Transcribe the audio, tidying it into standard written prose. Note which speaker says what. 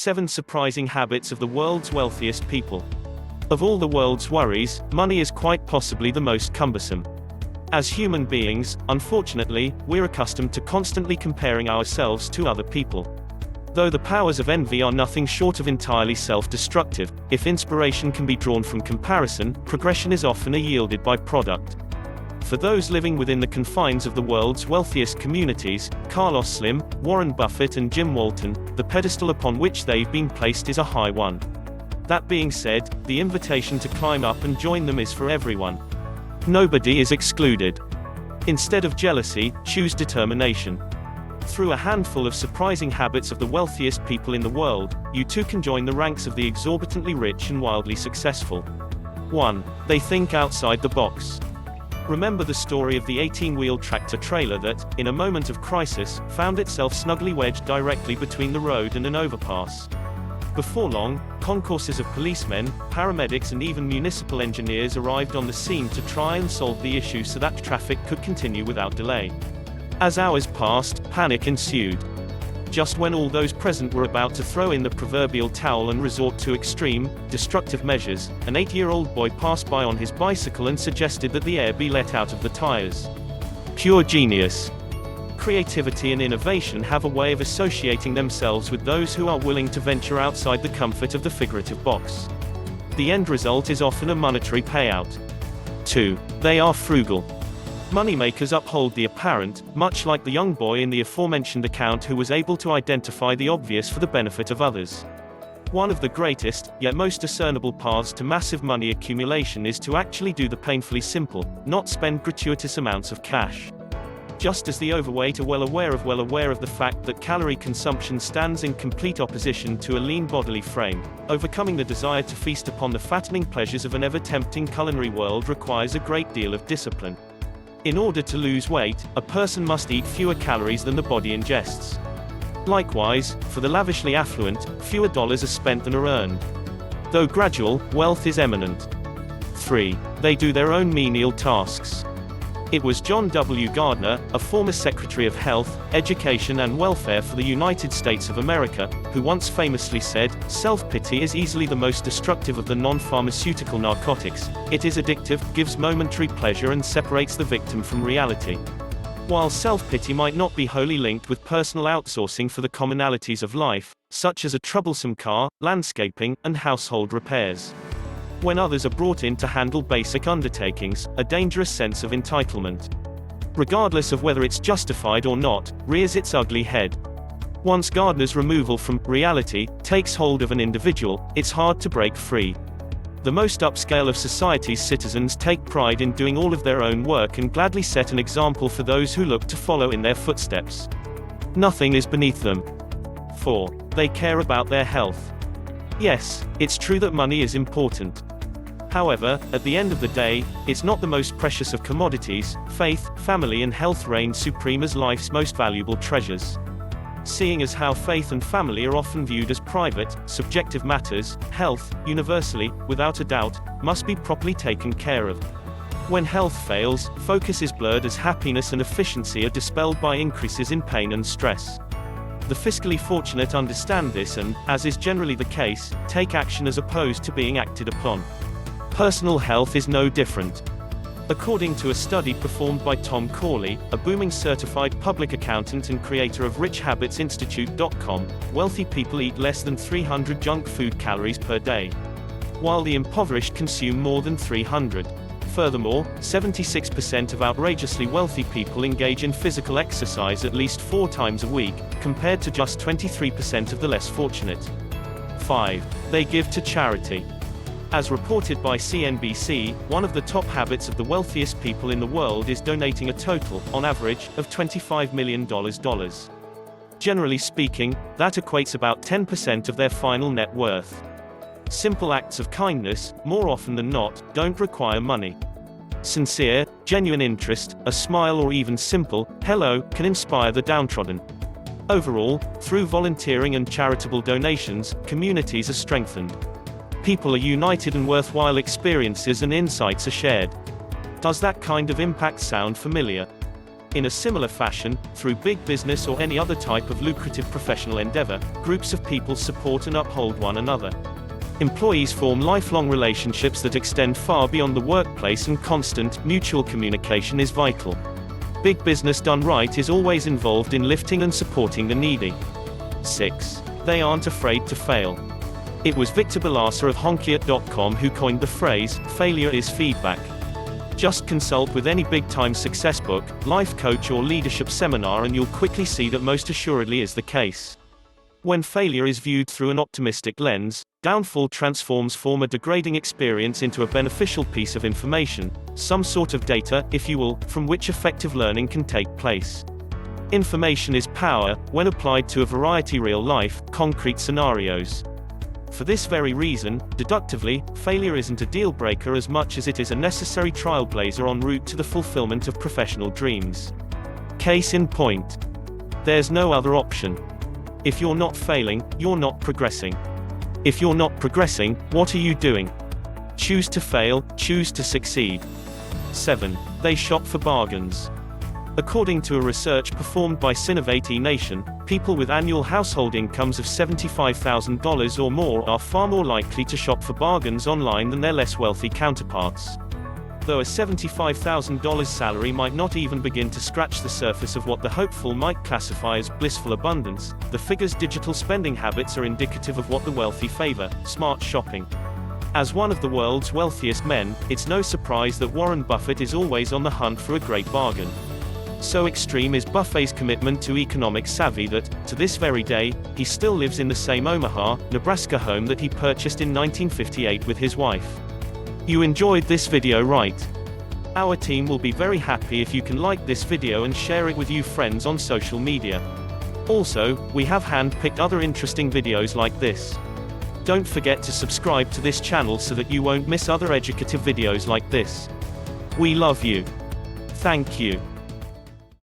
Speaker 1: 7 Surprising Habits of the World's Wealthiest People. Of all the world's worries, money is quite possibly the most cumbersome. As human beings, unfortunately, we're accustomed to constantly comparing ourselves to other people. Though the powers of envy are nothing short of entirely self-destructive, if inspiration can be drawn from comparison, progression is often a yielded byproduct. For those living within the confines of the world's wealthiest communities, Carlos Slim, Warren Buffett and Jim Walton, the pedestal upon which they've been placed is a high one. That being said, the invitation to climb up and join them is for everyone. Nobody is excluded. Instead of jealousy, choose determination. Through a handful of surprising habits of the wealthiest people in the world, you too can join the ranks of the exorbitantly rich and wildly successful. 1. They think outside the box. Remember the story of the 18-wheel tractor-trailer that, in a moment of crisis, found itself snugly wedged directly between the road and an overpass. Before long, concourses of policemen, paramedics and even municipal engineers arrived on the scene to try and solve the issue so that traffic could continue without delay. As hours passed, panic ensued. Just when all those present were about to throw in the proverbial towel and resort to extreme, destructive measures, an 8-year-old boy passed by on his bicycle and suggested that the air be let out of the tires. Pure genius. Creativity and innovation have a way of associating themselves with those who are willing to venture outside the comfort of the figurative box. The end result is often a monetary payout. 2. They are frugal. Moneymakers uphold the apparent, much like the young boy in the aforementioned account who was able to identify the obvious for the benefit of others. One of the greatest, yet most discernible paths to massive money accumulation is to actually do the painfully simple, not spend gratuitous amounts of cash. Just as the overweight are well aware of the fact that calorie consumption stands in complete opposition to a lean bodily frame, overcoming the desire to feast upon the fattening pleasures of an ever-tempting culinary world requires a great deal of discipline. In order to lose weight, a person must eat fewer calories than the body ingests. Likewise, for the lavishly affluent, fewer dollars are spent than are earned. Though gradual, wealth is eminent. 3. They do their own menial tasks. It was John W. Gardner, a former Secretary of Health, Education and Welfare for the United States of America, who once famously said, "Self-pity is easily the most destructive of the non-pharmaceutical narcotics. It is addictive, gives momentary pleasure and separates the victim from reality." While self-pity might not be wholly linked with personal outsourcing for the commonalities of life, such as a troublesome car, landscaping, and household repairs. When others are brought in to handle basic undertakings, a dangerous sense of entitlement, regardless of whether it's justified or not, rears its ugly head. Once Gardner's removal from reality takes hold of an individual, it's hard to break free. The most upscale of society's citizens take pride in doing all of their own work and gladly set an example for those who look to follow in their footsteps. Nothing is beneath them. 4. They care about their health. Yes, it's true that money is important. However, at the end of the day, it's not the most precious of commodities. Faith, family and health reign supreme as life's most valuable treasures. Seeing as how faith and family are often viewed as private, subjective matters, health, universally, without a doubt, must be properly taken care of. When health fails, focus is blurred as happiness and efficiency are dispelled by increases in pain and stress. The fiscally fortunate understand this and, as is generally the case, take action as opposed to being acted upon. Personal health is no different. According to a study performed by Tom Corley, a booming certified public accountant and creator of RichHabitsInstitute.com, wealthy people eat less than 300 junk food calories per day, while the impoverished consume more than 300. Furthermore, 76% of outrageously wealthy people engage in physical exercise at least 4 times a week, compared to just 23% of the less fortunate. 5. They give to charity. As reported by CNBC, one of the top habits of the wealthiest people in the world is donating a total, on average, of $25 million. Generally speaking, that equates about 10% of their final net worth. Simple acts of kindness, more often than not, don't require money. Sincere, genuine interest, a smile or even simple, hello, can inspire the downtrodden. Overall, through volunteering and charitable donations, communities are strengthened. People are united and worthwhile experiences and insights are shared. Does that kind of impact sound familiar? In a similar fashion, through big business or any other type of lucrative professional endeavor, groups of people support and uphold one another. Employees form lifelong relationships that extend far beyond the workplace, and constant, mutual communication is vital. Big business done right is always involved in lifting and supporting the needy. 6. They aren't afraid to fail. It was Victor Balasa of Honkiat.com who coined the phrase, "Failure is feedback." Just consult with any big-time success book, life coach or leadership seminar and you'll quickly see that most assuredly is the case. When failure is viewed through an optimistic lens, downfall transforms from a degrading experience into a beneficial piece of information, some sort of data, if you will, from which effective learning can take place. Information is power, when applied to a variety of real-life, concrete scenarios. For this very reason, deductively, failure isn't a deal-breaker as much as it is a necessary trailblazer en route to the fulfillment of professional dreams. Case in point. There's no other option. If you're not failing, you're not progressing. If you're not progressing, what are you doing? Choose to fail, choose to succeed. 7. They shop for bargains. According to a research performed by Sinovate Nation, people with annual household incomes of $75,000 or more are far more likely to shop for bargains online than their less wealthy counterparts. Though a $75,000 salary might not even begin to scratch the surface of what the hopeful might classify as blissful abundance, the figure's digital spending habits are indicative of what the wealthy favor: smart shopping. As one of the world's wealthiest men, it's no surprise that Warren Buffett is always on the hunt for a great bargain. So extreme is Buffett's commitment to economic savvy that, to this very day, he still lives in the same Omaha, Nebraska home that he purchased in 1958 with his wife. You enjoyed this video, right? Our team will be very happy if you can like this video and share it with your friends on social media. Also, we have hand-picked other interesting videos like this. Don't forget to subscribe to this channel so that you won't miss other educative videos like this. We love you. Thank you.